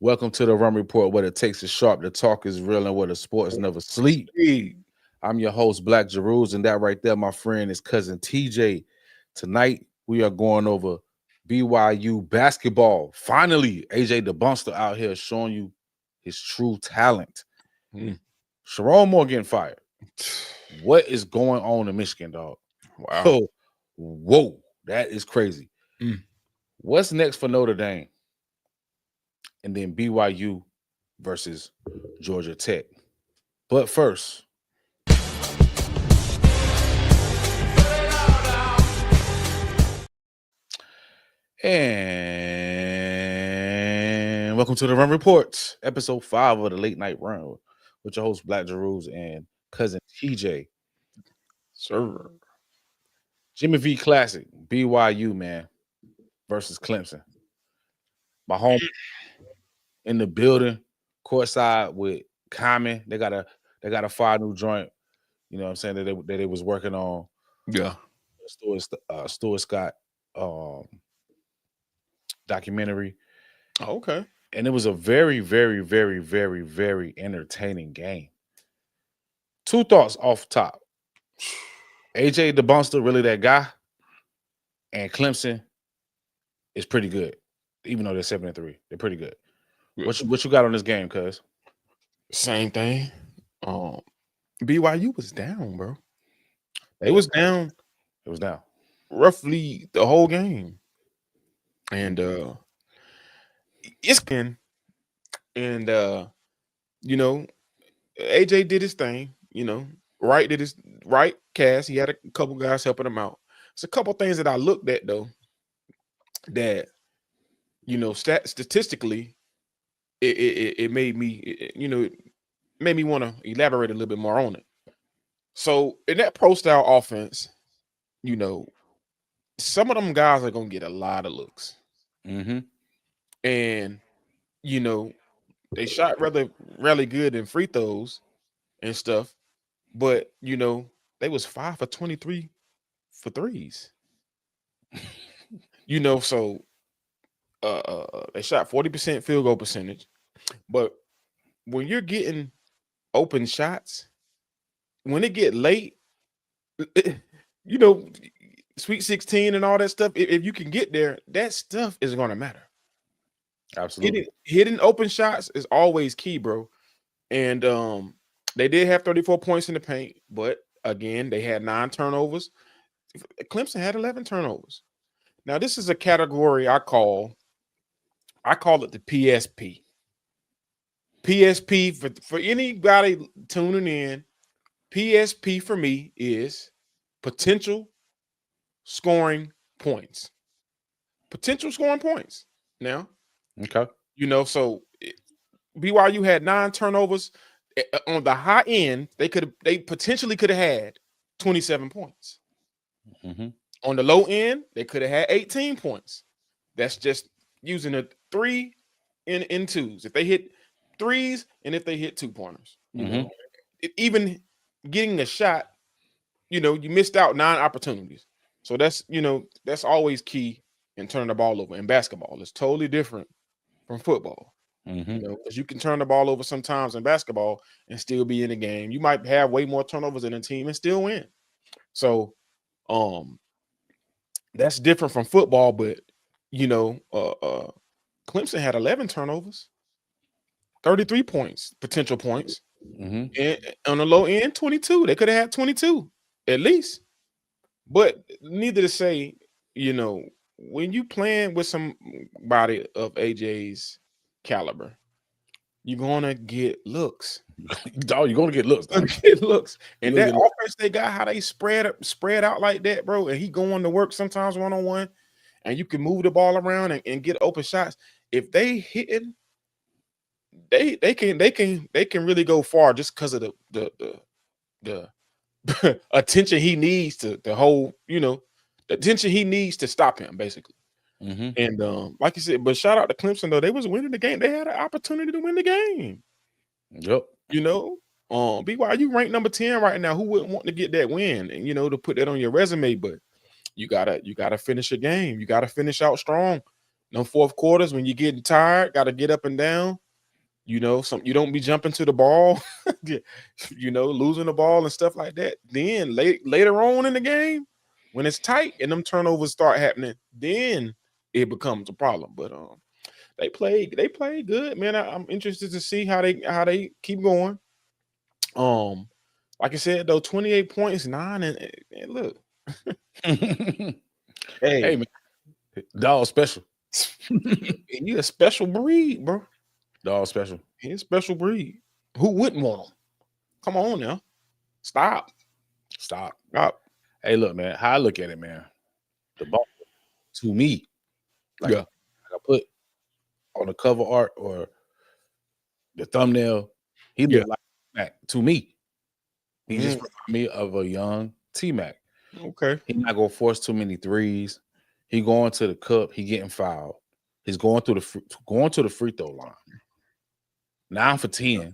Welcome to the Run Report, where it takes is sharp, the talk is real, and where the sports never sleep. I'm your host, Black Jeruz, and that right there, my friend, is cousin TJ. Tonight, we are going over BYU basketball. Finally, DYBANSTA out here showing you his true talent. SHERRONE Moore getting fired. What is going on in Michigan, dog? Wow. Oh, whoa, that is crazy. What's next for Notre Dame? And then BYU versus Georgia Tech. But first, and welcome to the Run Report, episode 5 of the Late Night Run with your host Black Jeruz and cousin TJ. Sir. Jimmy V Classic, BYU, man, versus Clemson. My home in the building, courtside with Common. They got a fire new joint, you know what I'm saying, that they was working on. Yeah. Stuart Scott documentary. Oh, okay. And it was a very, very, very, very, very entertaining game. Two thoughts off top. DYBANSTA really that guy, and Clemson is pretty good, even though they're 7-3. They're pretty good. What you got on this game, cuz? Same thing. BYU was down, bro. It was down. It was down Roughly the whole game. And it's been, and you know, AJ did his thing, you know, Wright did his right cast. He had a couple guys helping him out. It's a couple things that I looked at though, that, you know, statistically, it made me, made me want to elaborate a little bit more on it. So in that pro style offense, you know, some of them guys are gonna get a lot of looks. And you know, they shot really good in free throws and stuff, but you know, they was 5 for 23 for threes. You know, so they shot 40% field goal percentage, but when you're getting open shots, when it get late, you know, Sweet 16 and all that stuff, if you can get there, that stuff is going to matter. Absolutely. Hitting open shots is always key, bro. And they did have 34 points in the paint, but again, they had 9 turnovers. Clemson had 11 turnovers. Now, this is a category I call it the PSP. PSP, for anybody tuning in, PSP for me is potential scoring points. Potential scoring points. Now, okay. You know, so BYU had 9 turnovers. On the high end, they potentially could have had 27 points. On the low end, they could have had 18 points. That's just using a 3 in twos. If they hit threes and if they hit 2-pointers, you know, even getting a shot, you know, you missed out 9 opportunities. So that's, you know, that's always key in turning the ball over. In basketball, it's totally different from football. You know, because you can turn the ball over sometimes in basketball and still be in the game. You might have way more turnovers than a team and still win. So that's different from football, but you know, Clemson had 11 turnovers, 33 points, potential points. And on the low end, 22. They could have had 22 at least. But neither to say, you know, when you playing with somebody of AJ's caliber, you're gonna get looks. Dog, you're gonna get looks. And that offense they got, how they spread out like that, bro. And he going to work sometimes one-on-one, and you can move the ball around and get open shots. If they hitting, they can really go far just because of the attention he needs to hold, you know, the attention he needs to stop him, basically. And like you said, but shout out to Clemson though, they was winning the game. They had an opportunity to win the game. Yep. You know, BYU ranked number 10 right now. Who wouldn't want to get that win and, you know, to put that on your resume? But you gotta finish a game. You gotta finish out strong. No fourth quarters when you're getting tired, got to get up and down. You you don't be jumping to the ball, losing the ball and stuff like that. Then later on in the game, when it's tight and them turnovers start happening, then it becomes a problem. But they played good, man. I'm interested to see how they keep going. Like I said though, 28 points, 9 and look. Hey man, dog special. He a special breed, bro. Dog special. He a special breed. Who wouldn't want him? Come on now. Stop. Hey, look, man. How I look at it, man. The ball to me, like I put on the cover art or the thumbnail, he looked like Mac to me. He just reminded me of a young T-Mac. Okay. He not gonna force too many threes. He going to the cup. He getting fouled. He's going to the free throw line. 9 for 10.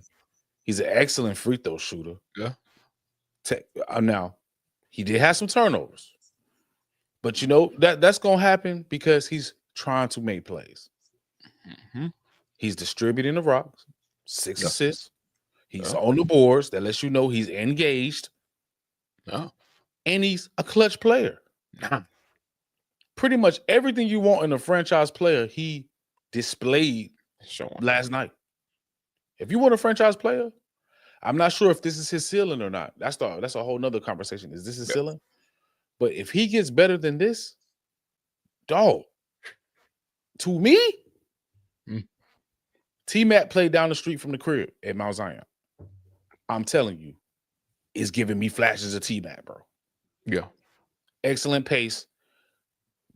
He's an excellent free throw shooter. Yeah. Now, he did have some turnovers, but that's gonna happen because he's trying to make plays. Mm-hmm. He's distributing the rocks, 6 assists. He's on the boards. That lets you know he's engaged. Yeah. And he's a clutch player. Pretty much everything you want in a franchise player, he displayed last night. If you want a franchise player, I'm not sure if this is his ceiling or not. That's a whole nother conversation. Is this his ceiling? But if he gets better than this, dog, to me, T-Mac played down the street from the crib at Mount Zion. I'm telling you, it's giving me flashes of T-Mac, bro. Yeah. Excellent pace.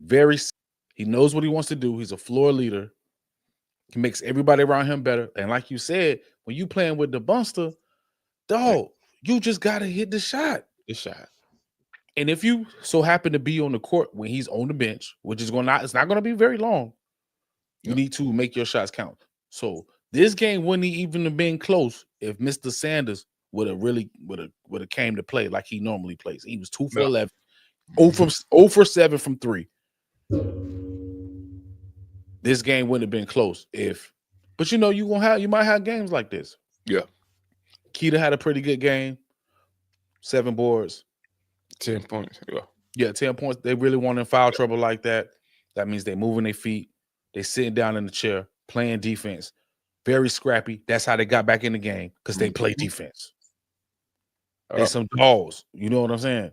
He knows what he wants to do. He's a floor leader. He makes everybody around him better. And like you said, when you playing with DYBANSTA, dog, you just gotta hit the shot. And if you so happen to be on the court when he's on the bench, which is it's not gonna be very long, you need to make your shots count. So this game wouldn't even have been close if Mr. Sanders would have came to play like he normally plays. He was 2 for 11, 0 for 7 from 3. This game wouldn't have been close but you might have games like this. Yeah. Keita had a pretty good game. 7 boards. 10 points. Yeah, 10 points. They really want in foul trouble like that. That means they moving their feet. They sitting down in the chair, playing defense. Very scrappy. That's how they got back in the game, because they play defense. They some dogs. You know what I'm saying?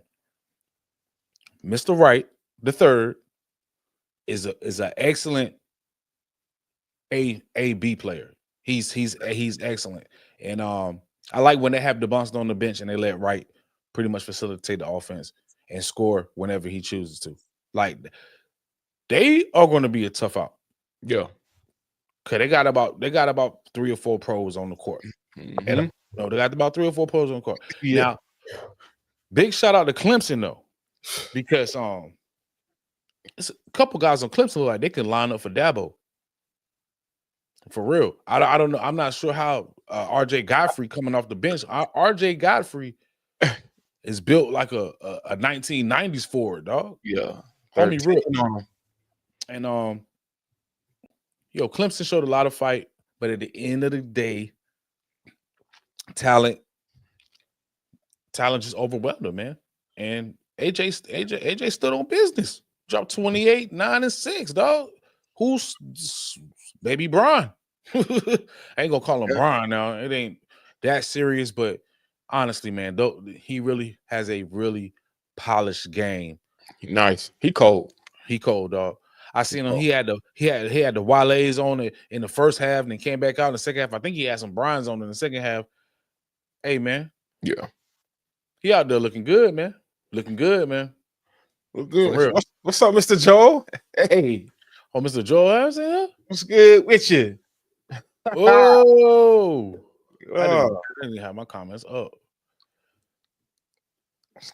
Mr. Wright, the third, is an excellent A-B player. He's excellent. And I like when they have DYBANSTA on the bench and they let Wright pretty much facilitate the offense and score whenever he chooses to. Like, they are going to be a tough out. Yeah. Okay, they got about 3 or 4 pros on the court. And they got about 3 or 4 pros on the court. Yeah. Now, big shout out to Clemson though, because it's a couple guys on Clemson look like they can line up for Dabo. For real. I don't know. I'm not sure how RJ Godfrey coming off the bench. RJ Godfrey is built like a 1990s forward, dog. Yeah. Homie real. And Clemson showed a lot of fight, but at the end of the day, talent just overwhelmed them, man. And AJ stood on business. Dropped 28, 9, and 6, dog. Who's baby Brian? I ain't gonna call him Brian now. It ain't that serious, but honestly, man, he really has a really polished game. Nice. He cold, dog. I seen him. He had the Wale's on it in the first half, and then came back out in the second half. I think he had some Brian's on in the second half. Hey, man. Yeah. He out there looking good, man. Looking good, man. Look good. What's up, Mr. Joel? Hey. Oh, Mr. Joel, what's good with you? Oh. I didn't have my comments up.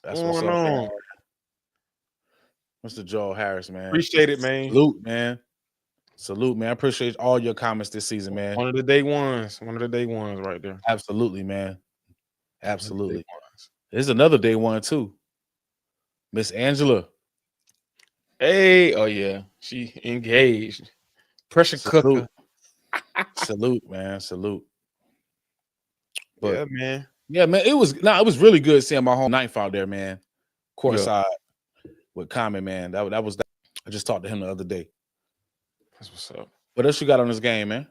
That's what's up, man. Mr. Joel Harris, man. Appreciate it, man. Salute, man. I appreciate all your comments this season, man. One of the day ones right there. Absolutely, man. Absolutely. There's another day one, too. Miss Angela. Hey, oh yeah. She engaged. Pressure cooker. Salute, man. Salute. But man. Yeah, man. It was really good seeing my home ninth out there, man. Courtside with Common, man. That was I just talked to him the other day. That's what's up. What else you got on this game, man?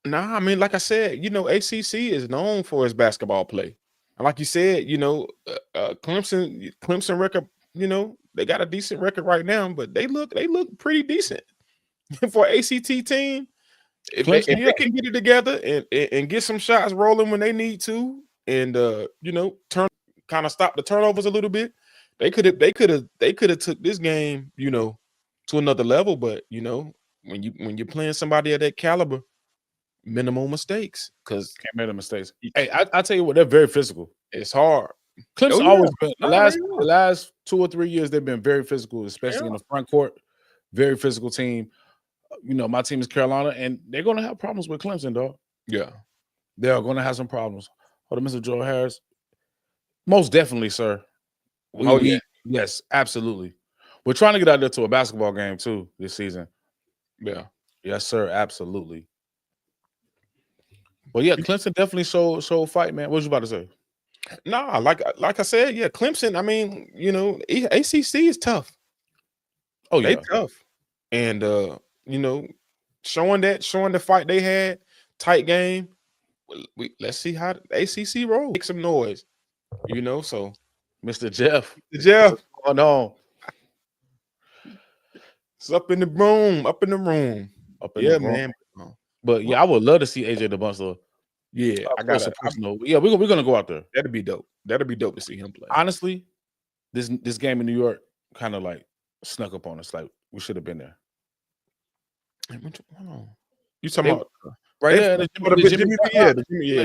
Nah, I mean, like I said, ACC is known for its basketball play. And like you said, Clemson record, they got a decent record right now, but they look pretty decent for an ACT team. If they can get it together and get some shots rolling when they need to, and kind of stop the turnovers a little bit, they could have took this game, to another level. But when you're playing somebody of that caliber, minimal mistakes, because can't make the mistakes. Hey, I tell you what, they're very physical. It's hard. Clemson always been the last 2 or 3 years. They've been very physical, especially in the front court. Very physical team. My team is Carolina, and they're going to have problems with Clemson, dog. Yeah, they're going to have some problems. Hold on, Mr. Joe Harris. Most definitely, sir. Yes, absolutely. We're trying to get out there to a basketball game too this season. Yeah. Yes, sir. Absolutely. But yeah, Clemson definitely showed fight, man. What was you about to say? Nah, like I said, yeah, Clemson. I mean, ACC is tough. Oh yeah, they tough, and showing the fight they had, tight game. Let's see how the ACC rolls. Make some noise, So, Mr. Jeff, what's going on? It's up in the room, man. But yeah, I would love to see AJ DeBunster. Yeah, we're gonna go out there. That'd be dope. That'd be dope to see him play. Honestly, this game in New York kind of like snuck up on us. Like we should have been there. You talking about right there? The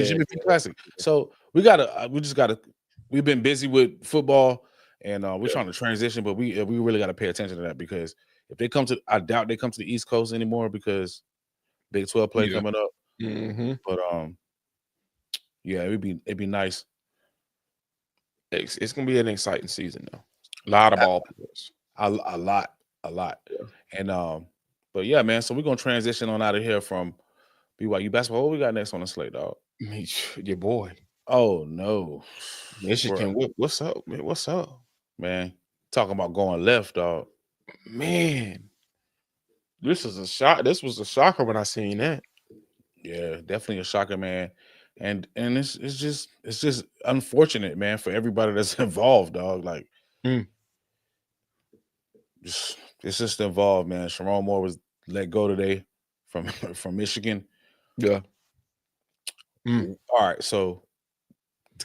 Jimmy P Classic. So we've been busy with football, and we're trying to transition, but we really got to pay attention to that, because if they come to, I doubt they come to the East Coast anymore, because Big 12 play coming up. Mm-hmm. But yeah, it'd be nice. It's gonna be an exciting season though. A lot of ball players. A lot. Yeah. And but yeah, man. So we're gonna transition on out of here from BYU basketball. What we got next on the slate, dog? Your boy. Oh no, Michigan. What's up, man? What's up, man? Talking about going left, dog. Man, this was a shocker when I seen that. Yeah, definitely a shocker, man. And it's just unfortunate, man, for everybody that's involved, dog. Like, it's just involved, man. Sherrone Moore was let go today from Michigan. Yeah. All right, so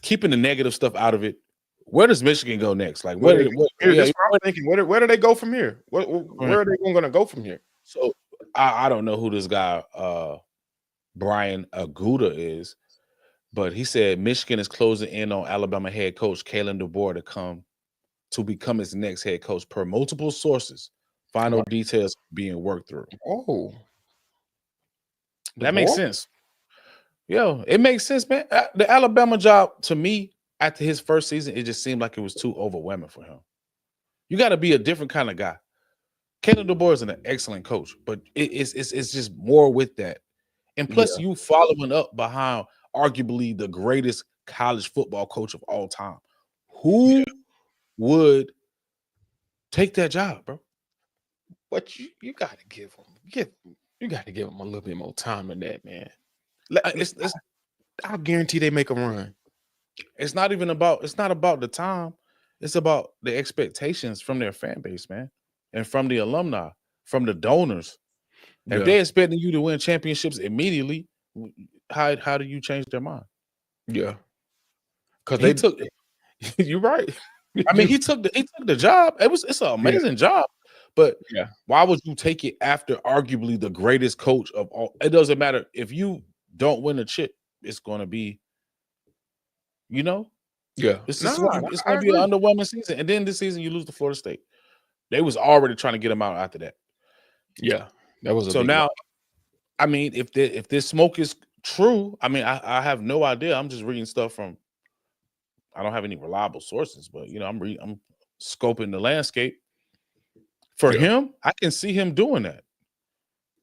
keeping the negative stuff out of it, where does Michigan go next? Like, that's what I'm thinking. Where do they go from here? Where are they going to go from here? So I don't know who this guy Brian Aguda is, but he said Michigan is closing in on Alabama head coach Kalen DeBoer to become its next head coach, per multiple sources. Final details being worked through. Oh, that makes sense. Yo, it makes sense, man. The Alabama job, to me, after his first season, it just seemed like it was too overwhelming for him. You got to be a different kind of guy. Kalen DeBoer is an excellent coach, but it's just more with that. And plus, you following up behind arguably the greatest college football coach of all time. Who would take that job, bro? But you got to give him a little bit more time than that, man. I guarantee they make a run. It's not about the time. It's about the expectations from their fan base, man, and from the alumni, from the donors. If they're expecting you to win championships immediately, how do you change their mind? Yeah, because they took. You're right. I mean, he took the job. It's an amazing job, but why would you take it after arguably the greatest coach of all? It doesn't matter if you don't win a chip. It's going to be, it's going to be an underwhelming season. And then this season you lose to Florida State. They was already trying to get him out after that. Yeah, that was so now. I mean, if this smoke is true, I mean, I have no idea. I'm just reading stuff from. I don't have any reliable sources, but I'm scoping the landscape. For him, I can see him doing that.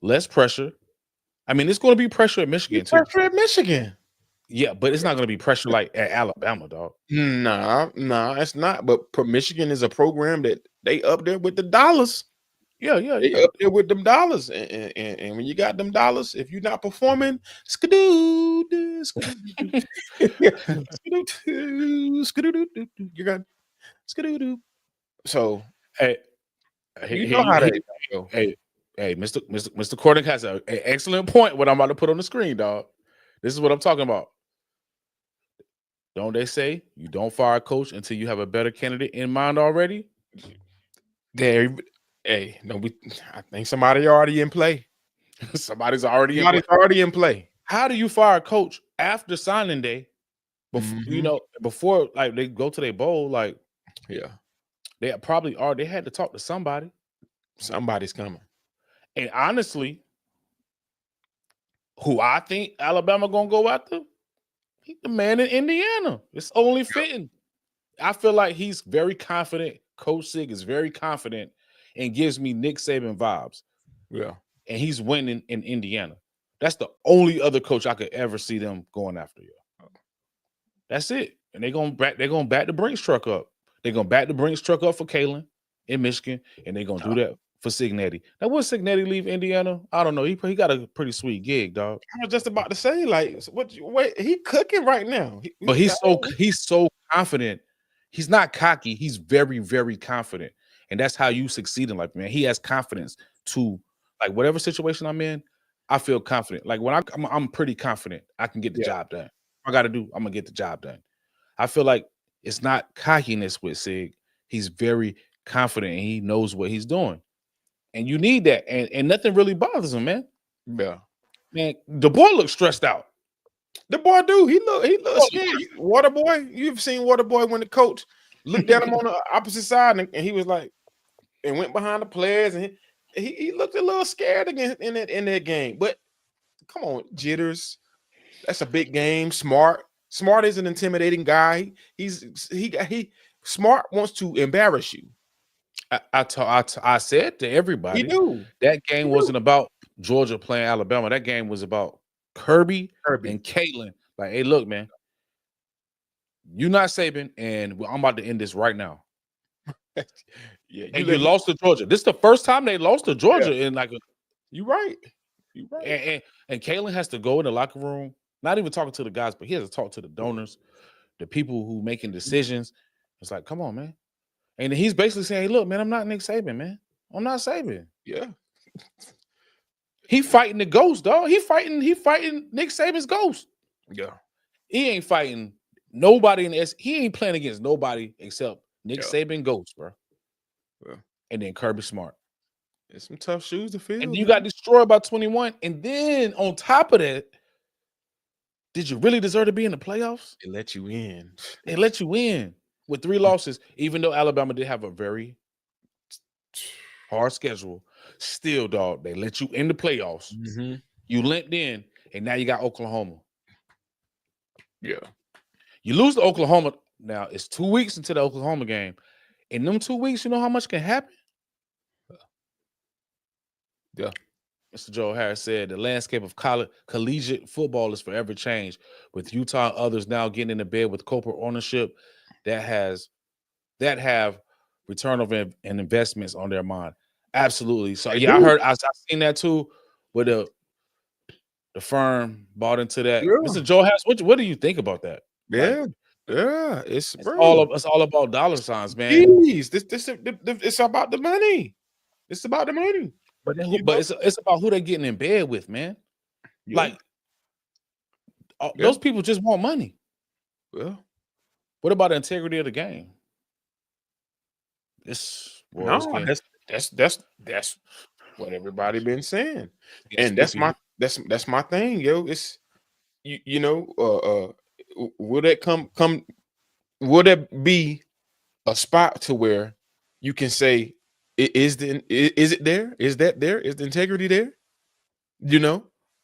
less pressure. I mean, it's going to be pressure at Michigan too. Pressure at Michigan. Yeah, but it's not going to be pressure like at Alabama, dog. Nah, it's not. But Michigan is a program that they up there with the dollars. Yeah. They up there with them dollars, and when you got them dollars, if you're not performing, skadoo, you got skadoo. So hey, you know how that go. Hey, Mr. Cornick has an excellent point. What I'm about to put on the screen, dog. This is what I'm talking about. Don't they say you don't fire a coach until you have a better candidate in mind already? There, hey, no, I think somebody already in play. Somebody's already in play. How do you fire a coach after signing day? Before, before like they go to their bowl, like they probably are. They had to talk to somebody. Somebody's coming. And honestly, who I think Alabama gonna go after? He's the man in Indiana. It's only fitting. I feel like he's very confident. Coach Sig is very confident and gives me Nick Saban vibes. Yeah. And he's winning in Indiana. That's the only other coach I could ever see them going after. That's it. And they're gonna back the Brinks truck up. They're gonna back the Brinks truck up for Kalen in Michigan, and they're gonna do that for Signetti. Now, will Signetti leave Indiana? I don't know. He got a pretty sweet gig, dog. I was just about to say, like, wait, he cooking right now. But he's so confident. He's not cocky. He's very, very confident. And that's how you succeed in life, man. He has confidence to, like, whatever situation I'm in, I feel confident. Like, when I'm pretty confident I can get the job done. What I got to do, I'm going to get the job done. I feel like it's not cockiness with Sig. He's very confident and he knows what he's doing. And you need that. And nothing really bothers him, man. Yeah. Man, the boy looks stressed out. The boy do. He look scared. Waterboy, you've seen Waterboy when the coach looked at him on the opposite side and he was like, and went behind the players and he looked a little scared again in that game. But come on, jitters. That's a big game. Smart is an intimidating guy. He Smart wants to embarrass you. I said to everybody, that game wasn't about Georgia playing Alabama. That game was about Kirby and Caitlin. Like, hey, look, man, you're not Saban, and I'm about to end this right now. You lost to Georgia. This is the first time they lost to Georgia in like You're right. You're right. And Caitlin has to go in the locker room, not even talking to the guys, but he has to talk to the donors, the people who making decisions. It's like, come on, man. And he's basically saying, hey, look, man, I'm not Nick Saban, man. I'm not Saban. Yeah. He fighting the ghost, dog. He fighting Nick Saban's ghost. Yeah. He ain't fighting nobody in the he ain't playing against nobody except Nick Saban ghost, bro. Yeah. And then Kirby Smart. It's some tough shoes to fill. And you got destroyed by 21. And then on top of that, did you really deserve to be in the playoffs? They let you in. They let you in with 3 losses, even though Alabama did have a very hard schedule. Still, dog, they let you in the playoffs. Mm-hmm. You limped in, and now you got Oklahoma. Yeah. You lose to Oklahoma. Now, it's 2 weeks into the Oklahoma game. In them 2 weeks, you know how much can happen? Yeah. Mr. Joe Harris said the landscape of collegiate football is forever changed, with Utah and others now getting into bed with corporate ownership that have return of and investments on their mind. Absolutely. So yeah, I seen that too, where the firm bought into that. Yeah. Mr. Joe Harris, what do you think about that? Yeah. Like, it's all about dollar signs, man. Jeez, it's about the money. It's about the money. But it's about who they're getting in bed with, man. Yeah. Like those people just want money. Well, what about the integrity of the game? That's what everybody been saying, and that's my thing, yo. It's will that come? Will that be a spot to where you can say, is it there? Is that there? Is the integrity there?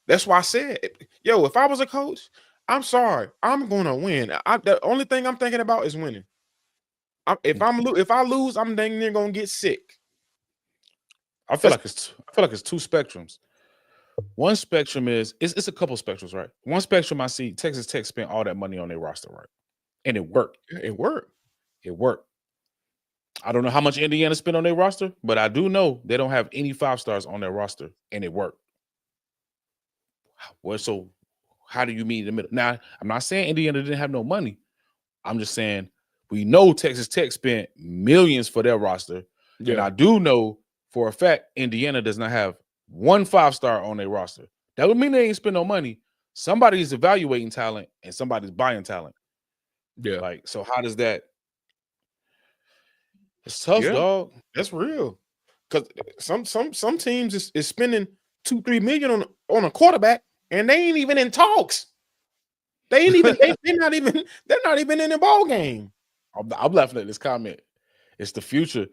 That's why I said, yo, if I was a coach, I'm sorry, I'm gonna win. The only thing I'm thinking about is winning. If I lose, I'm dang near gonna get sick. I feel like it's 2 spectrums. One spectrum is it's a couple spectrums, right? One spectrum I see Texas Tech spent all that money on their roster, right? And it worked. It worked. It worked. I don't know how much Indiana spent on their roster, but I do know they don't have any 5-stars on their roster, and it worked. Well, so how do you meet in the middle? Now, I'm not saying Indiana didn't have no money. I'm just saying we know Texas Tech spent millions for their roster. Yeah. And I do know for a fact Indiana does not have one 5-star on their roster. That would mean they ain't spend no money. Somebody's evaluating talent and somebody's buying talent. Yeah. Like, so how does that? It's tough, dog. That's real. Because some teams is spending $2-3 million on a quarterback, and they ain't even in talks. They ain't even they're not even in the ball game. I'm laughing at this comment. It's the future.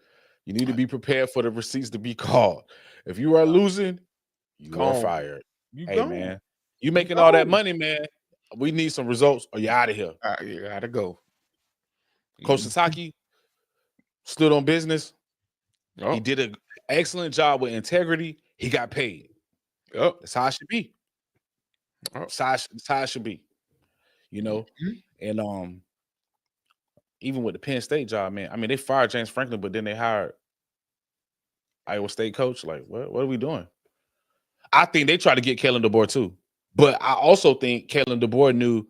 You need to be prepared for the receipts to be called. If you are losing, you are fired. Hey, man, you making all that money, man. We need some results or you're out of here. You gotta go. Coach Sataki stood on business. Oh. He did an excellent job with integrity. He got paid. Oh. That's how it should be. Oh. That's how it should be. You know, and even with the Penn State job, man. I mean, they fired James Franklin, but then they hired Iowa State coach. Like, what are we doing? I think they tried to get Kalen DeBoer too, but I also think Kalen DeBoer knew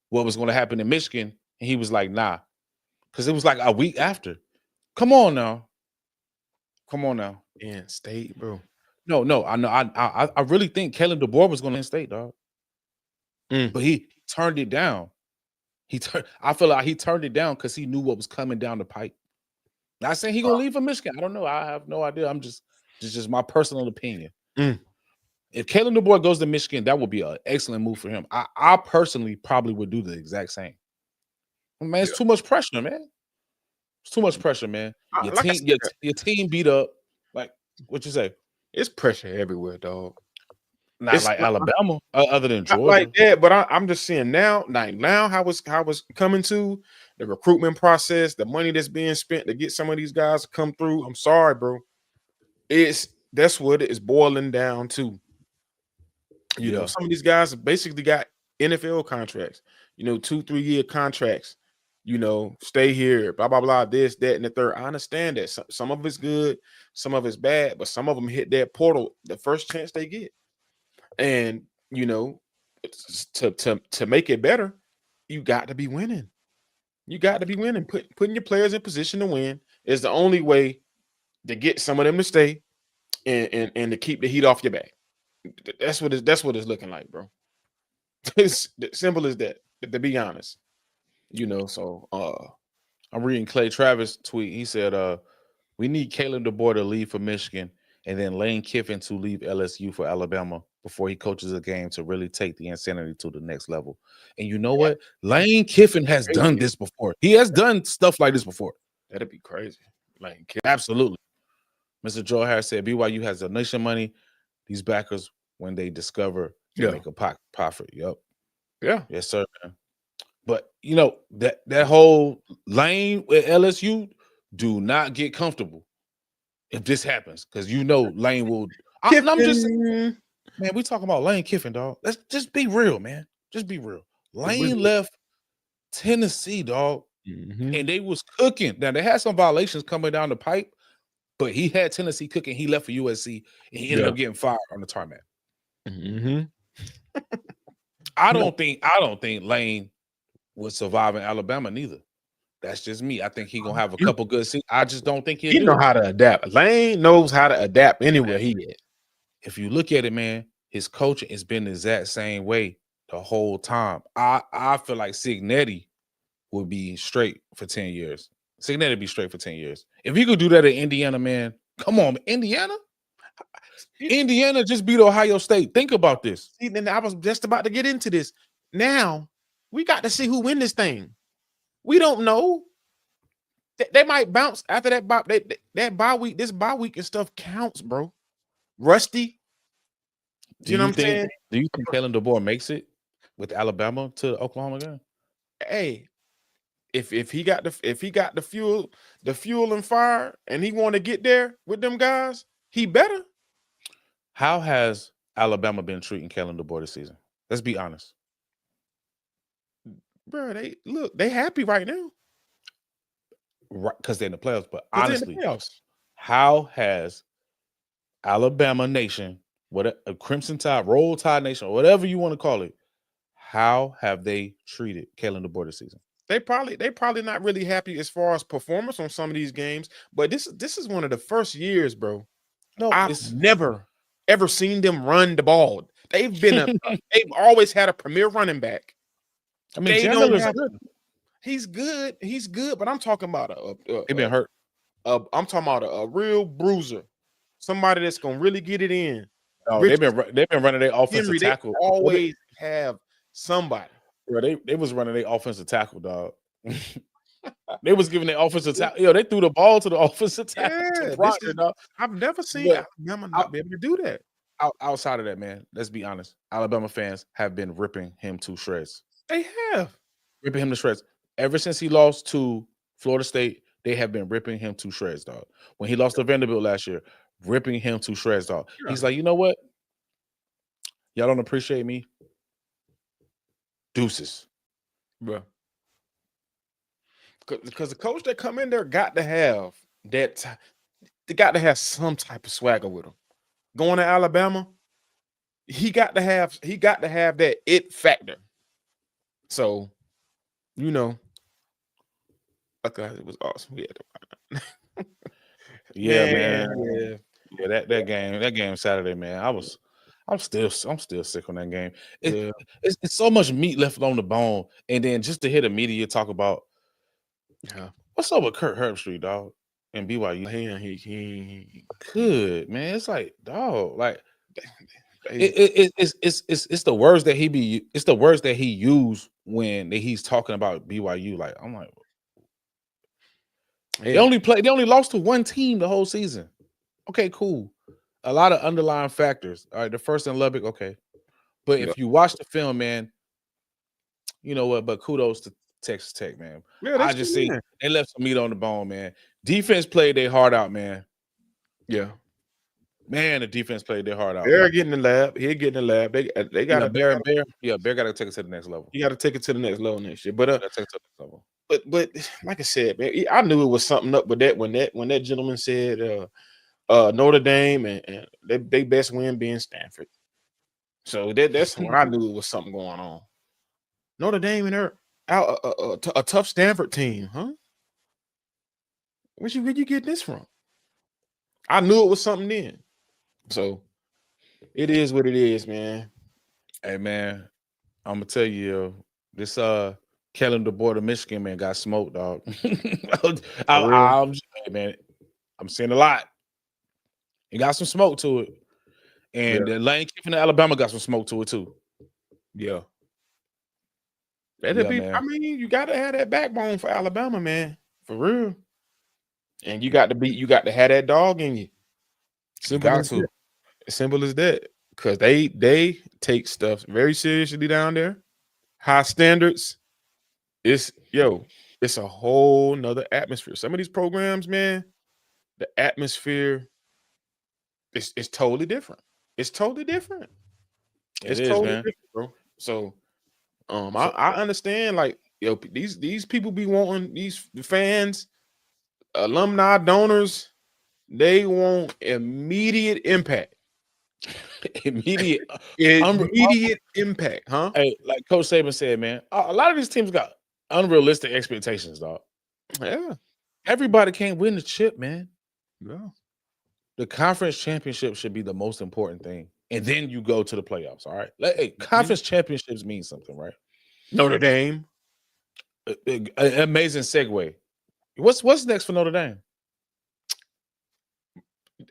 what was going to happen in Michigan, and he was like, nah, because it was like a week after. Come on now. Penn State, bro. No, I know. I really think Kalen DeBoer was going to Penn State, dog. But he turned it down. I feel like he turned it down because he knew what was coming down the pipe. Not saying he gonna leave for Michigan. I don't know. I have no idea. I'm just my personal opinion. If Kalen DeBoer goes to Michigan, that would be an excellent move for him. I personally probably would do the exact same. Man, it's too much pressure, man. It's too much pressure, man. Your team beat up. Like what you say? It's pressure everywhere, dog. Not it's like Alabama, other than Georgia. Like that, but I'm just seeing now how it's coming to the recruitment process, the money that's being spent to get some of these guys to come through. I'm sorry, bro. That's what it is boiling down to. You know, some of these guys basically got NFL contracts, 2-3 year contracts, stay here, blah, blah, blah, this, that, and the third. I understand that some of it's good, some of it's bad, but some of them hit that portal the first chance they get. And, to make it better, you got to be winning. You got to be winning. Putting your players in position to win is the only way to get some of them to stay and to keep the heat off your back. That's what it's looking like, bro. It's simple as that, to be honest. So I'm reading Clay Travis' tweet. He said, we need Kalen DeBoer to leave for Michigan and then Lane Kiffin to leave LSU for Alabama before he coaches a game to really take the insanity to the next level. And you know what? Lane Kiffin has done this before. He has done stuff like this before. That'd be crazy. Lane Kiffin. Absolutely. Mr. Joe Harris said BYU has donation money. These backers, when they discover, they make a profit. Yep. Yeah. Yes, sir, man. But, that whole lane with LSU, do not get comfortable if this happens, because Lane will. I'm just saying, man, we talking about Lane Kiffin, dog. Let's just be real, man. Just be real. Lane left Tennessee, dog, and they was cooking. Now, they had some violations coming down the pipe, but he had Tennessee cooking. He left for USC, and he ended up getting fired on the tarmac. I don't think Lane would survive in Alabama neither. That's just me. I think he's gonna have a couple good seasons. I just don't think he know how to adapt. Lane knows how to adapt anywhere he is. If you look at it, man, his coaching has been the exact same way the whole time. I feel like Signetti would be straight for 10 years. Signetti would be straight for 10 years. If he could do that at Indiana, man, come on, Indiana? Indiana just beat Ohio State. Think about this. See, then I was just about to get into this. Now, we got to see who win this thing. We don't know. They might bounce after that bye week. This bye week and stuff counts, bro. Rusty. Do you know what I'm saying? Do you think Kalen DeBoer makes it with Alabama to Oklahoma game? Hey, if he got the fuel and fire, and he want to get there with them guys, he better. How has Alabama been treating Kalen DeBoer this season? Let's be honest. Bro, they happy right now. Right, because they're in the playoffs. But honestly, playoffs. How has Alabama Nation, what a Crimson Tide, Roll Tide Nation, or whatever you want to call it, how have they treated Kalen DeBoer this season? They probably not really happy as far as performance on some of these games, but this is one of the first years, bro. No, I've never ever seen them run the ball. They've been they've always had a premier running back. I mean, Miller's good. He's good. He's good, but I'm talking about he been hurt. I'm talking about a real bruiser, somebody that's gonna really get it in. No, they've been running their offensive tackle. They always have somebody. Bro, they was running their offensive tackle, dog. They was giving their offensive tackle. Yo, they threw the ball to the offensive tackle. Yeah, I've never seen Alabama not be able to do that. Outside of that, man, let's be honest. Alabama fans have been ripping him to shreds. They have. Ripping him to shreds. Ever since he lost to Florida State, they have been ripping him to shreds, dog. When he lost to Vanderbilt last year, ripping him to shreds, dog. Yeah. He's like, you know what? Y'all don't appreciate me? Deuces. Bro. Because the coach that come in there got to have that. They got to have some type of swagger with him. Going to Alabama, he got to have that it factor. So, you know, okay, it was awesome. We had to yeah, man. Yeah, that game Saturday, man. I'm still sick on that game. It's so much meat left on the bone, and then just to hear the media talk about, what's up with Kirk Herbstreit, dog, and BYU? He good, man. It's like, dog, like it's the words that it's the words that he used when he's talking about BYU. Like, I'm like, they only lost to one team the whole season. Okay, cool. A lot of underlying factors. All right, the first in Lubbock, okay. But if you watch the film, man, you know what? But kudos to Texas Tech, man. Yeah, I just see they left some meat on the bone, man. Defense played their heart out, man. Yeah. Man, the defense played their heart out. They're getting in the lab. He'll get in the lab. They got to Bear. Yeah, Bear got to take it to the next level. You got to take it to the next level next year. But take it to the next level. But like I said, man, I knew it was something up with that when that gentleman said Notre Dame and they best win being Stanford. So that's when I knew it was something going on. Notre Dame and they're out a tough Stanford team, huh? Where'd you get this from? I knew it was something then. So it is what it is, man. Hey, man, I'm gonna tell you, this Kellen DeBoer of Michigan, man, got smoked, dog. Man, I'm seeing a lot. He got some smoke to it. And Lane Kiffin of Alabama got some smoke to it too. Yeah. Man. I mean, you gotta have that backbone for Alabama, man. For real. And you got to have that dog in you. Simple as that. Because they take stuff very seriously down there. High standards. It's a whole nother atmosphere. Some of these programs, man, the atmosphere is totally different. It's totally different. It's totally different, bro. So I understand, like, these people be wanting, these fans, alumni, donors, they want immediate impact. immediate impact, huh? Hey, like Coach Saban said, man, a lot of these teams got unrealistic expectations, dog. Yeah. Everybody can't win the chip, man. Yeah. The conference championship should be the most important thing. And then you go to the playoffs, all right? Hey, conference championships mean something, right? Notre Dame. Amazing segue. What's next for Notre Dame?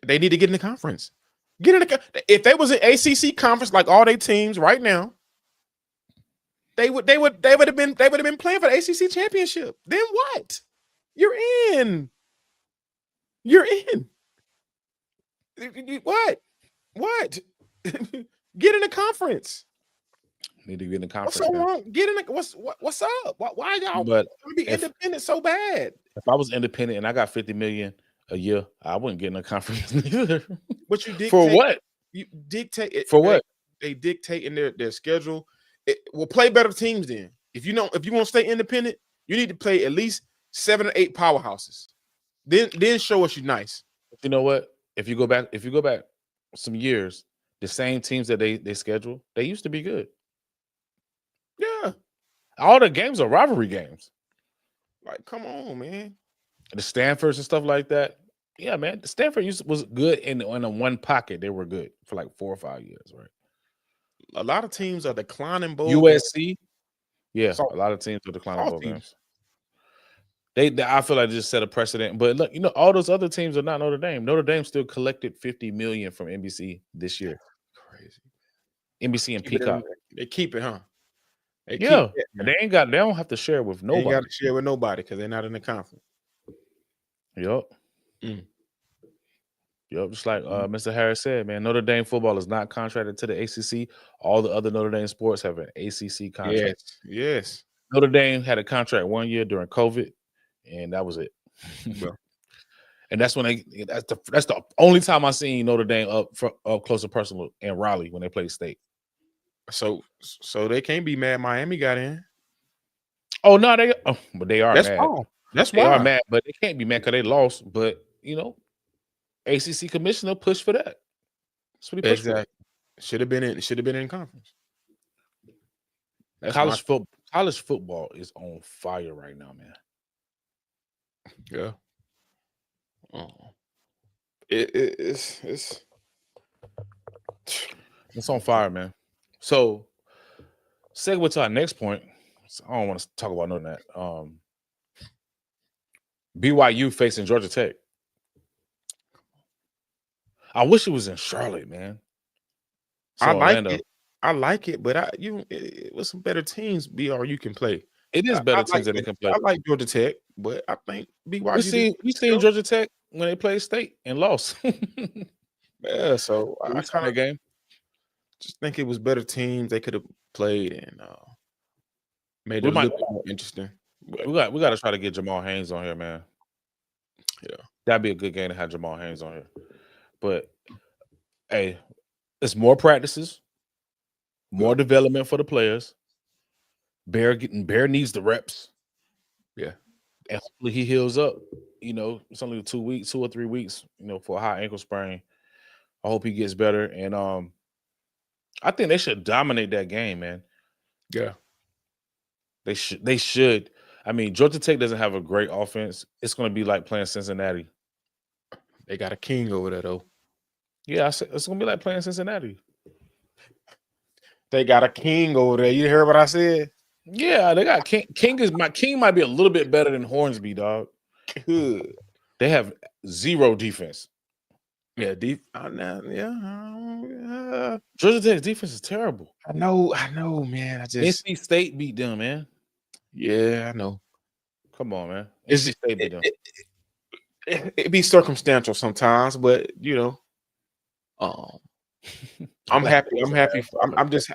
They need to get in the conference. If they was an ACC conference like all their teams right now, they would have been playing for the ACC championship. Then what? You're in. What? Get in the conference. Need to get in the conference. What's so wrong? Get in the what's up? Why y'all want to be independent so bad? If I was independent and I got $50 million a year, I wouldn't get in a conference either. But you dictate for what? You dictate it For what? they dictate in their schedule. Will play better teams then. If you want to stay independent, you need to play at least 7 or 8 powerhouses. Then show us you nice. You know what? If you go back some years, the same teams that they schedule, they used to be good. Yeah. All the games are rivalry games. Like, come on, man. The Stanfords and stuff like that. Yeah, man. The Stanford was good in a one pocket. They were good for like 4 or 5 years, right? A lot of teams are declining bowl USC. Yeah, So, a lot of teams are declining bowl games. They I feel like they just set a precedent. But look, all those other teams are not Notre Dame. Notre Dame still collected $50 million from NBC this year. Crazy. NBC and Peacock. They keep it, huh? They don't have to share with nobody. They ain't got to share with nobody because they're not in the conference. Yup. Yup. Just like Mr. Harris said, man, Notre Dame football is not contracted to the ACC. All the other Notre Dame sports have an ACC contract. Yes. Notre Dame had a contract 1 year during COVID, and that was it. Well, and that's when that's the only time I seen Notre Dame up close and personal in Raleigh when they played state. So they can't be mad Miami got in. Oh no, but they are That's mad. wrong. That's they why. Are mad, but they can't be mad because they lost. But ACC commissioner pushed for that. That's what he pushed for. Should have been in conference. College football is on fire right now, man. Yeah. It's on fire, man. So, segue to our next point. I don't want to talk about none of that. BYU facing Georgia Tech. I wish it was in Charlotte, man. I like it, but it was some better teams BYU can play. It is better teams that they can play. I like Georgia Tech, but I think BYU. We seen Georgia Tech when they played state and lost. Yeah, so I kind of game. Just think it was better teams they could have played and made it a little bit more interesting. We got to try to get Jamal Haynes on here, man. Yeah, that'd be a good game to have Jamal Haynes on here. But hey, it's more practices, more development for the players. Bear needs the reps. Yeah, and hopefully he heals up. It's only 2 or 3 weeks. For a high ankle sprain. I hope he gets better, and I think they should dominate that game, man. Yeah, they should. I mean, Georgia Tech doesn't have a great offense. It's going to be like playing Cincinnati. They got a king over there, though. Yeah, it's going to be like playing Cincinnati. They got a king over there. You heard what I said? Yeah, they got king. King might be a little bit better than Hornsby, dog. Good. They have zero defense. Yeah, Georgia Tech's defense is terrible. I know, man. NC State beat them, man. Yeah, I know. Come on, man. NC State beat them. It be circumstantial sometimes, but I'm happy. I'm happy.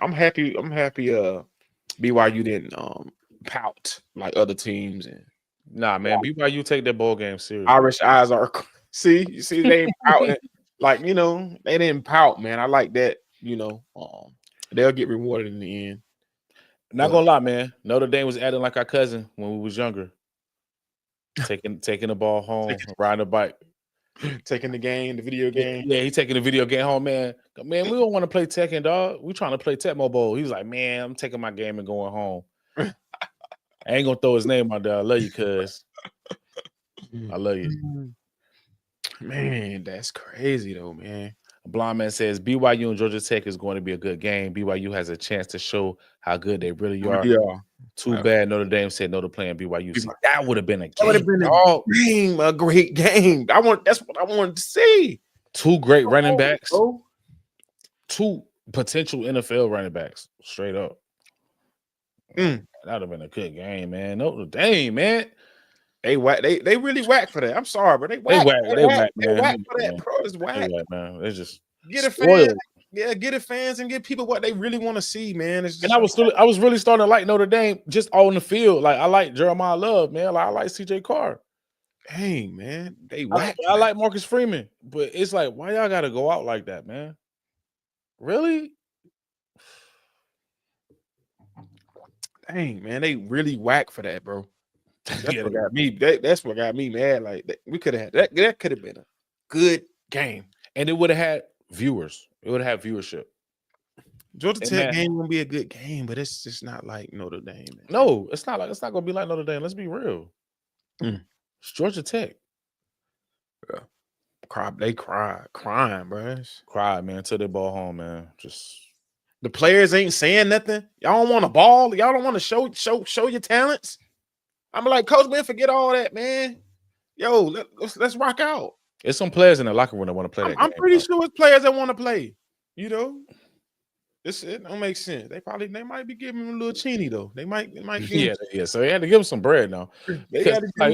I'm happy. BYU didn't pout like other teams. And nah, man, BYU take their bowl game seriously. Irish eyes are see they ain't pouting. Like they didn't pout, man. I like that. They'll get rewarded in the end. Not gonna lie, man. Notre Dame was acting like our cousin when we was younger. Taking the ball home, riding a bike. Taking the video game. Yeah, he taking the video game home, man. Man, we don't want to play Tekken, dog. We trying to play Tecmo Bowl. He was like, man, I'm taking my game and going home. I ain't gonna throw his name out there. I love you, cuz. I love you. Man, that's crazy though, man. A blind man says BYU and Georgia Tech is going to be a good game. BYU has a chance to show how good they really are. Yeah. Too bad Notre Dame said no to playing BYU. See, that would have been a game. That would have been a great game. That's what I wanted to see. Two great running backs. Two potential NFL running backs. Straight up. That would have been a good game, man. Notre Dame, man. They really whack for that. I'm sorry, but they whack for that, bro. It's whack. Man. They just get a fan. Yeah, get the fans and give people what they really want to see, man. I was really starting to like Notre Dame just on the field. Like I like Jeremiah Love, man. Like I like CJ Carr. Dang, man. They whack. I like Marcus Freeman, but it's like, why y'all gotta go out like that, man? Really? Dang, man, they really whack for that, bro. That's Yeah, what got me. That's what got me mad. Like we could have had that. That could have been a good game. and it would have had viewers. It would have had viewership. Georgia And Tech man, game gonna be a good game, but it's just not like Notre Dame. Man. no, it's not gonna be like Notre Dame. Let's be real. It's Georgia Tech. Yeah. They crying, bro. Cry, man, until they ball home, man. Just the players ain't saying nothing. Y'all don't want to ball. Y'all don't want to show your talents. I'm like, Coach, man, forget all that, man. Yo, let's rock out. It's some players in the locker room that want to play that game. I'm pretty sure it's players that want to play. You know, it don't make sense. They might be giving him a little cheeny though. They might give yeah. So they had to give him some bread now. They got to like,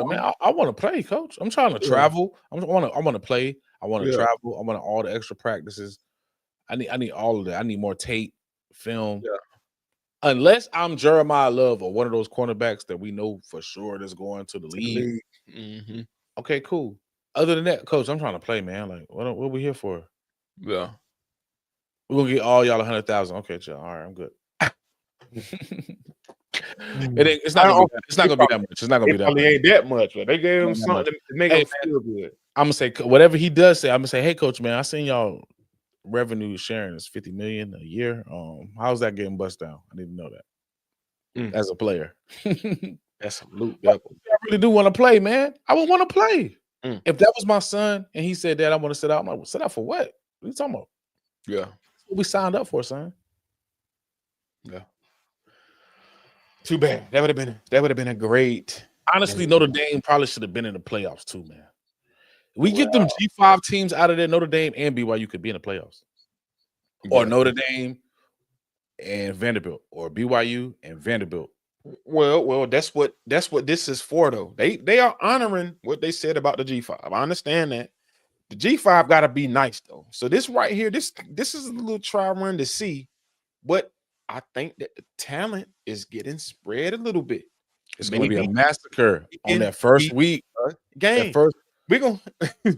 man, I want to play, Coach. I'm trying to travel. I want to play. I want to travel. I want all the extra practices. I need all of that. I need more tape, film. Yeah. Unless I'm Jeremiah Love or one of those cornerbacks that we know for sure that's going to the league. Mm-hmm. Okay, cool. Other than that, Coach, I'm trying to play, man. Like, what are we here for? Yeah. We're gonna get all y'all 100,000. Okay, chill. All right, I'm good. It's not gonna be that much. It's not gonna be that much. Ain't that much, but they gave him something to make him feel good. I'm gonna say whatever he does say, I'm gonna say, hey, Coach, man, I seen y'all revenue sharing is $50 million a year. How's that getting bust down? I need to know that as a player. That's a loop. I really do want to play, man. I would want to play. If that was my son and he said that I want to sit out, I'm like, well, sit out for what? What are you talking about? Yeah. That's what we signed up for, son. Yeah. Too bad. That would have been a great. Honestly, Notre Dame probably should have been in the playoffs too, man. We get them G5 teams out of there, Notre Dame and BYU could be in the playoffs. Or Notre Dame and Vanderbilt, or BYU and Vanderbilt. Well, that's what this is for, though. They are honoring what they said about the G5. I understand that. The G5 got to be nice, though. So this right here, this is a little trial run to see. But I think that the talent is getting spread a little bit. It's going to be a massacre on that first week. Game. We're going to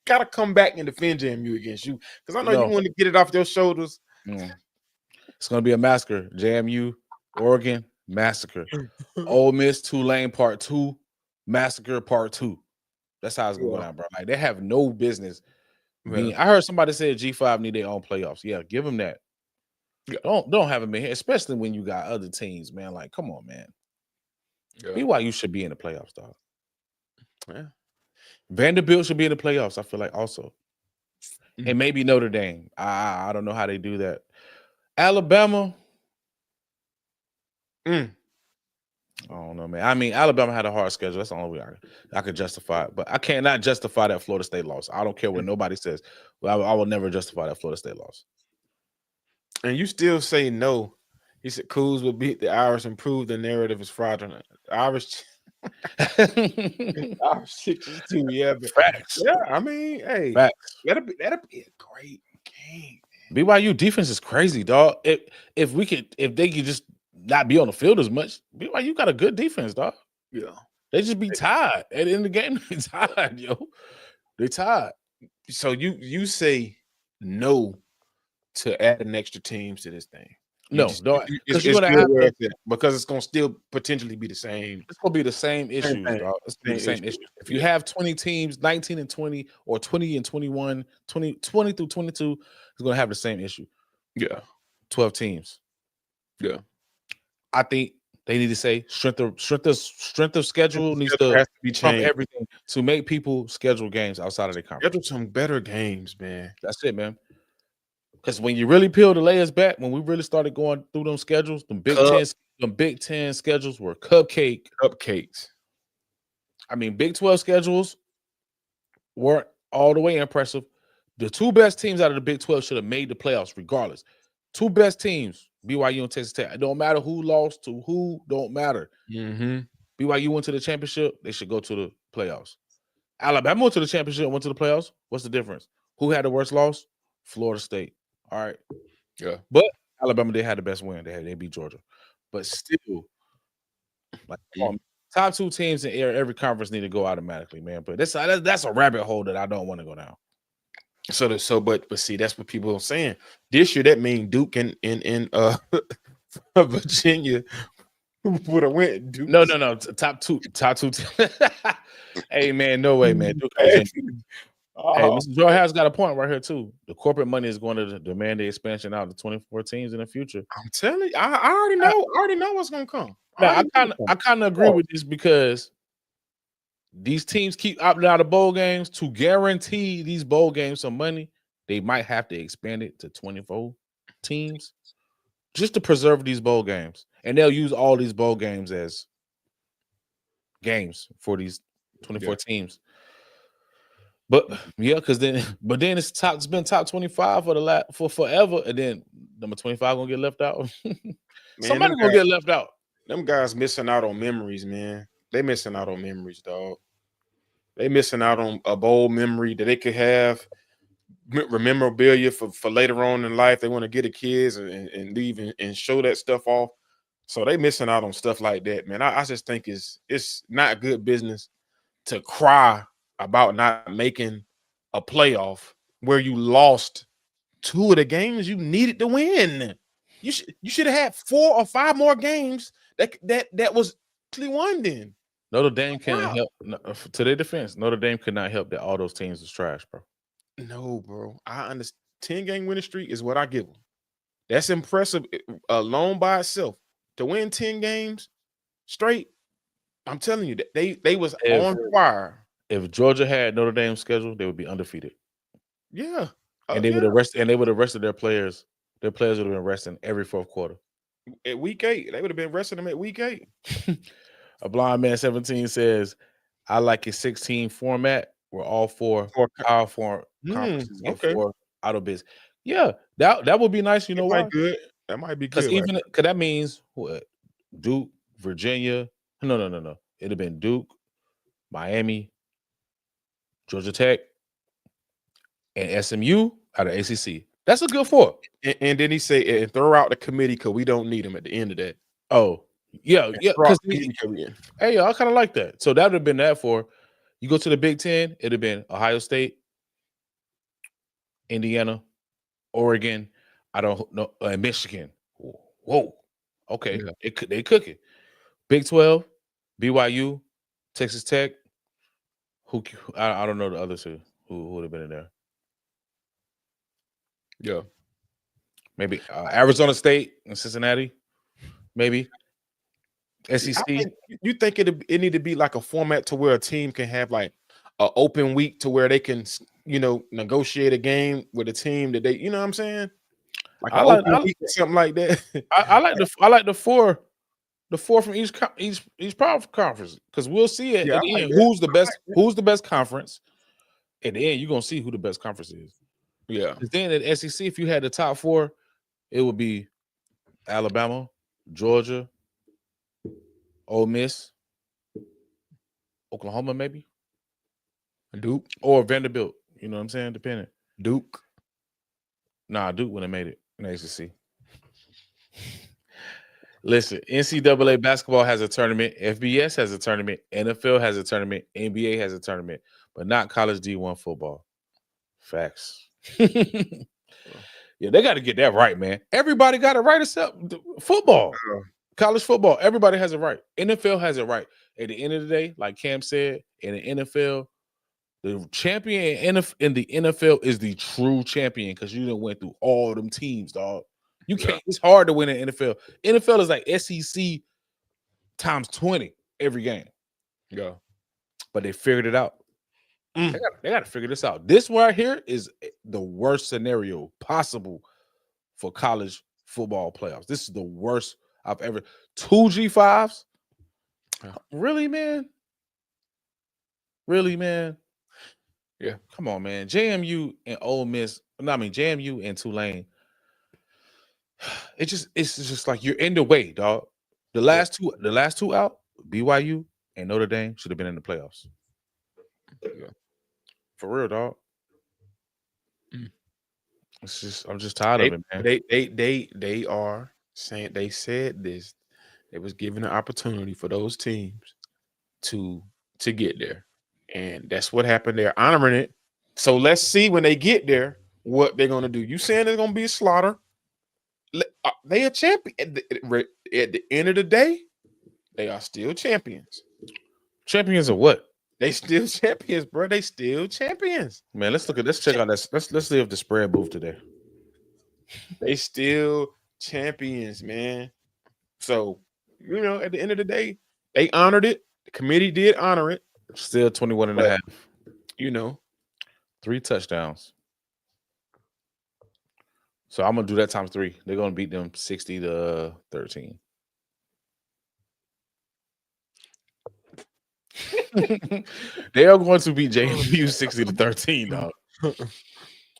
got to come back and defend JMU against you. Because I know you want to get it off your shoulders. It's going to be a massacre. JMU, Oregon, massacre. Ole Miss, Tulane, part 2, massacre, part 2. That's how it's going down, bro. Like, they have no business. I heard somebody say G5 need their own playoffs. Yeah, give them that. Don't have them in here, especially when you got other teams, man. Like, come on, man. BYU should be in the playoffs, dog. Yeah. Vanderbilt should be in the playoffs, I feel like, also. And maybe Notre Dame. I don't know how they do that. Alabama. I don't know, man. I mean, Alabama had a hard schedule. That's the only way I could justify it. But I cannot justify that Florida State loss. I don't care what nobody says. Well, I will never justify that Florida State loss. And you still say no. He said Cougars will beat the Irish and prove the narrative is fraudulent. Irish 62, yeah. Facts. Yeah, I mean, hey, facts. That'll be a great game. BYU defense is crazy, dog. If they could just not be on the field as much, BYU got a good defense, dog. Yeah. They just be tired. At the end of the game, they tired, yo. They tired. So you say no to adding extra teams to this thing? No, because you're gonna have because it's gonna still potentially be the same. It's gonna be the same issues, dog. It's gonna be the same issue. If you have 20 teams, 19 and 20, or 20 and 21, 20 through 22, it's gonna have the same issue. Yeah, 12 teams. Yeah, I think they need to say strength of schedule needs to be changed. Everything to make people schedule games outside of their conference. Schedule some better games, man. That's it, man. Because when you really peel the layers back, when we really started going through them schedules, them Big Ten schedules were cupcakes. I mean, Big 12 schedules weren't all the way impressive. The two best teams out of the Big 12 should have made the playoffs regardless. Two best teams, BYU and Texas Tech. It don't matter who lost to who, don't matter. BYU went to the championship, they should go to the playoffs. Alabama went to the championship, went to the playoffs. What's the difference? Who had the worst loss? Florida State. All right. Yeah. But Alabama, they had the best win. They beat Georgia. But still, like, top two teams in every conference need to go automatically, man. But that's a rabbit hole that I don't want to go down. But see, that's what people are saying. This year, that mean Duke and Virginia would have went. Duke. No. Top two. Hey man, no way, man. Duke and Virginia. Hey, Mr. Joy has got a point right here too. The corporate money is going to demand the expansion out to 24 teams in the future. I'm telling you, I already know. I already know what's going to come. Now, I kind of agree with this because these teams keep opting out of bowl games. To guarantee these bowl games some money, they might have to expand it to 24 teams just to preserve these bowl games. And they'll use all these bowl games as games for these 24 teams. But yeah, because then it's been top 25 for forever, and then number 25 gonna get left out. Somebody gonna get left out. Them guys missing out on memories, man. They missing out on memories, dog. They missing out on a bowl memory that they could have memorabilia for later on in life. They want to get the kids and leave and show that stuff off. So they missing out on stuff like that, man. I just think it's not good business to cry about not making a playoff where you lost 2 of the games you needed to win. You should have had 4 or 5 more games that was clearly won then. Notre Dame can't help. To their defense, Notre Dame could not help that all those teams was trash, bro. No, bro. I understand. 10-game winning streak is what I give them. That's impressive alone by itself. To win 10 games straight, I'm telling you, they was on fire. If Georgia had Notre Dame's schedule, they would be undefeated. Yeah. And they would have rested their players. Their players would have been resting every fourth quarter. At week 8, they would have been resting them at week 8. A blind man 17 says, I like a 16 format where all 4 power form conferences get 4 out of biz. Yeah, that would be nice. You know why? Good. That might be good. Because that means what? Duke, Virginia. No. It'd have been Duke, Miami, Georgia Tech, and SMU out of ACC. That's a good 4. And then he say, and throw out the committee because we don't need them at the end of that. Oh, yeah. Hey, I kind of like that. So that would have been that 4. You go to the Big Ten, it'd have been Ohio State, Indiana, Oregon, I don't know, Michigan. Whoa. Okay. Yeah. They cook it. Big 12, BYU, Texas Tech. I don't know the other 2 who would have been in there. Yeah. Maybe Arizona State and Cincinnati. Maybe. SEC. You think it need to be like a format to where a team can have like an open week to where they can, negotiate a game with a team that they, you know what I'm saying? Like I like something like that. I like the 4 from each power conference, because we'll see it at the end who's the best conference. At the end, you're gonna see who the best conference is. Yeah. Because then at SEC, if you had the top 4, it would be Alabama, Georgia, Ole Miss, Oklahoma, maybe Duke or Vanderbilt. You know what I'm saying? Depending. Duke. Nah, Duke wouldn't have made it in ACC. Listen, NCAA basketball has a tournament, FBS has a tournament, NFL has a tournament, NBA has a tournament, but not college D1 football. Facts. Yeah, they got to get that right, man. Everybody got it right except football. College football, everybody has it right. NFL has it right. At the end of the day, like Cam said, in the NFL, the champion in the NFL is the true champion because you done went through all them teams, dog. You can't. It's hard to win in NFL. NFL is like SEC times 20 every game. Yeah, but they figured it out. They got to figure this out. This right here is the worst scenario possible for college football playoffs. This is the worst I've ever. 2 G5s? Really, man? Really, man? Yeah. Come on, man. JMU and Ole Miss. No, I mean JMU and Tulane. It's just like you're in the way, dog. The last two out, BYU and Notre Dame should have been in the playoffs. Yeah. For real, dog. It's just I'm just tired of it, man. They are saying they said this. It was given an opportunity for those teams to get there. And that's what happened. They're honoring it. So let's see when they get there what they're gonna do. You saying it's gonna be a slaughter? They a champion at the end of the day. They are still champions. Champions of what? They still champions, bro. They still champions. Man, let's check out that. Let's see if the spread moved today. They still champions, man. So, at the end of the day, they honored it. The committee did honor it. Still 21 and a half. 3 touchdowns. So I'm gonna do that times 3. They're gonna beat them 60-13. They are going to beat JMU 60-13, dog.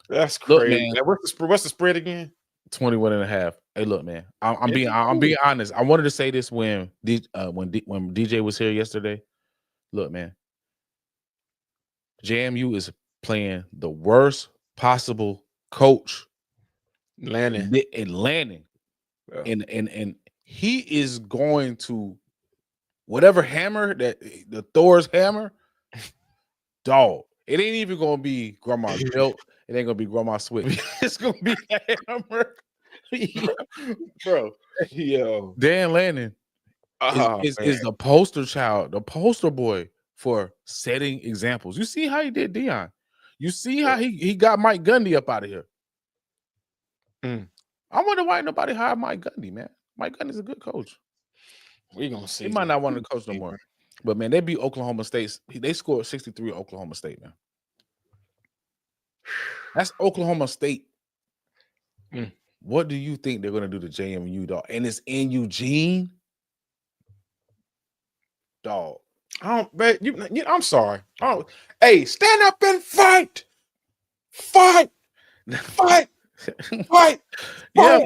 That's crazy. Look, man, what's the spread again? 21 and a half. Hey, look, man. I'm being honest. I wanted to say this when DJ was here yesterday. Look, man. JMU is playing the worst possible coach. Lanning. Yeah. And he is going to whatever hammer that the Thor's hammer, dog. It ain't even gonna be grandma's belt. It ain't gonna be grandma's switch. It's gonna be a hammer. Bro. Yo. Dan Lanning is the poster child, the poster boy for setting examples. You see how he did Dion. You see how he got Mike Gundy up out of here. I wonder why nobody hired Mike Gundy, man. Mike Gundy's a good coach. We're gonna see. He might not want to coach no more. But man, they beat Oklahoma State. They scored 63 at Oklahoma State, man. That's Oklahoma State. What do you think they're gonna do to JMU, dog? And it's in Eugene, dog. I'm sorry. Hey, stand up and fight. Fight. Yeah.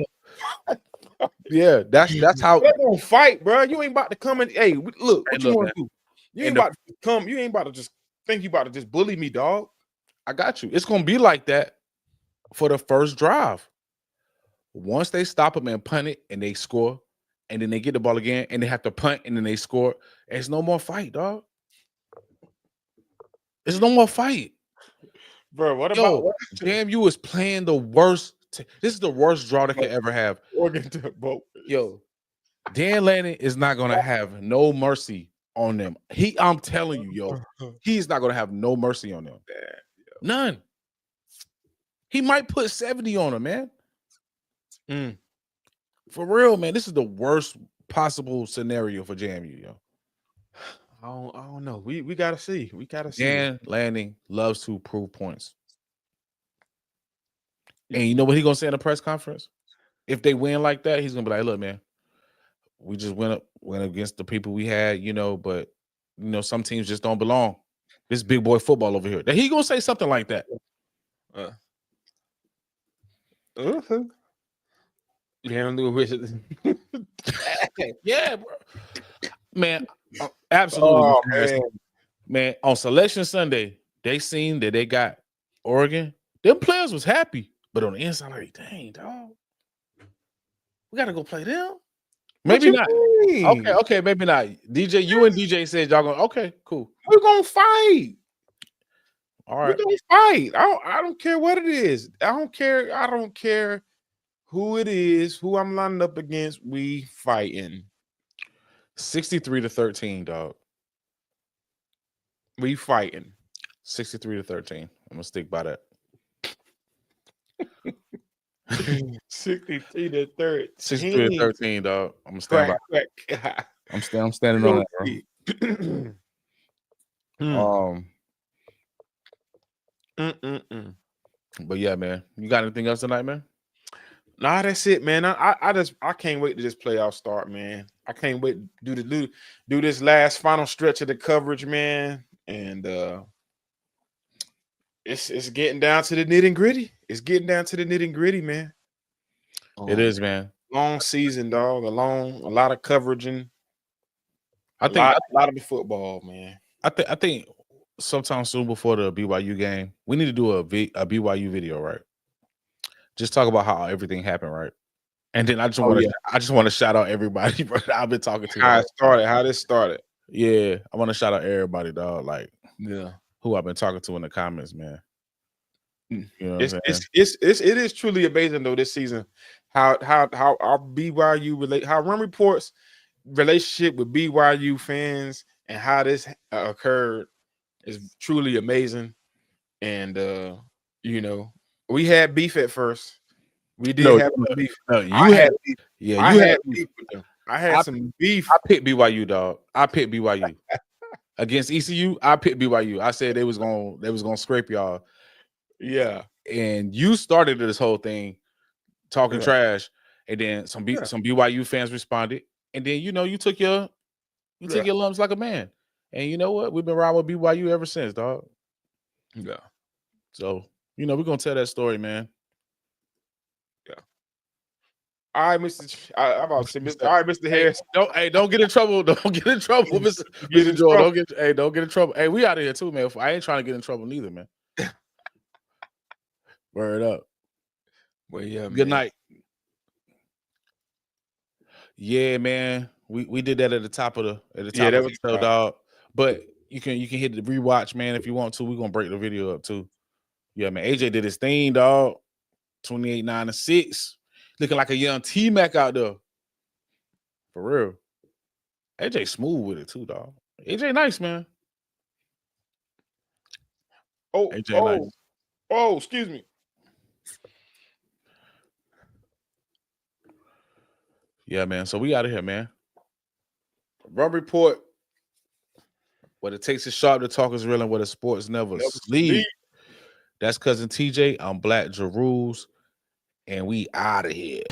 Yeah, that's how they're gonna fight, bro. You ain't about to come and look, what you want to do? You ain't about to come, you ain't about to just think you about to just bully me, dog. I got you. It's gonna be like that for the first drive. Once they stop them and punt it and they score, and then they get the ball again and they have to punt and then they score, there's no more fight, dog. There's no more fight. Bro, what about JMU is playing the worst. This is the worst draw they could ever have. Yo, Dan Lanning is not gonna have no mercy on them. I'm telling you, yo, he's not gonna have no mercy on them. None. He might put 70 on them, man. For real, man. This is the worst possible scenario for JMU, yo. I don't know. We gotta see. We gotta see. Dan Lanning loves to prove points. And you know what he's gonna say in a press conference? If they win like that, he's gonna be like, look, man, we just went against the people we had, but some teams just don't belong. This big boy football over here. That he gonna say something like that. Yeah, bro. Man, absolutely. Man, on Selection Sunday, they seen that they got Oregon. Them players was happy. But on the inside, like, dang, dog, we gotta go play them. Maybe not. Okay, maybe not. DJ, you and DJ said y'all gonna. Okay, cool. We're gonna fight. All right, we're gonna fight. I don't care what it is. I don't care who it is, who I'm lining up against. We fighting. 63-13, dog. We fighting. 63-13. I'm gonna stick by that. 63-13. 63-13, dog. I'm gonna stand by. I'm standing on that, bro. But yeah, man. You got anything else tonight, man? Nah, that's it, man. I can't wait to this playoff start, man. I can't wait to do this last final stretch of the coverage, man. And it's getting down to the nitty gritty. It's getting down to the nitty gritty, man. It is, man. Long season, dog. A lot of coverage and a lot of the football, man. I think sometime soon before the BYU game, we need to do a BYU video, right? Just talk about how everything happened, right? And then I just want to shout out everybody, bro. I've been talking to how this started. Yeah, I want to shout out everybody, dog. Like, yeah, who I've been talking to in the comments, man. You know what I'm saying? It is truly amazing though this season how our BYU how Run Report's relationship with BYU fans and how this occurred is truly amazing. And you know, we had beef at first. We did have beef. No, you had beef. Yeah, you had beef with them. I had some beef. I picked BYU, dog. I picked BYU against ECU. I picked BYU. I said they was gonna scrape y'all. Yeah, and you started this whole thing talking trash, and then some BYU fans responded, and then you took your lumps like a man, and you know what? We've been riding with BYU ever since, dog. Yeah. So we're gonna tell that story, man. Yeah. All right, Mr. I'm about to say, Mr. All right, Mr. Harris. Don't get in trouble. Don't get in trouble, Mr. Joel. Don't get in trouble. Hey, we out of here too, man. I ain't trying to get in trouble neither, man. Word up. Well, yeah. Good night. Yeah, man. We did that at the top of the show, dog. But you can hit the rewatch, man, if you want to. We're gonna break the video up too. Yeah, man. AJ did his thing, dog. 28, 9, and 6. Looking like a young T-Mac out there. For real. AJ smooth with it too, dog. AJ nice, man. AJ nice. Oh, excuse me. Yeah, man. So we out of here, man. Run Report. What it takes is sharp, the talk is real, and what the sports never sleep. That's cousin TJ. I'm Black Jeruz, and we out of here.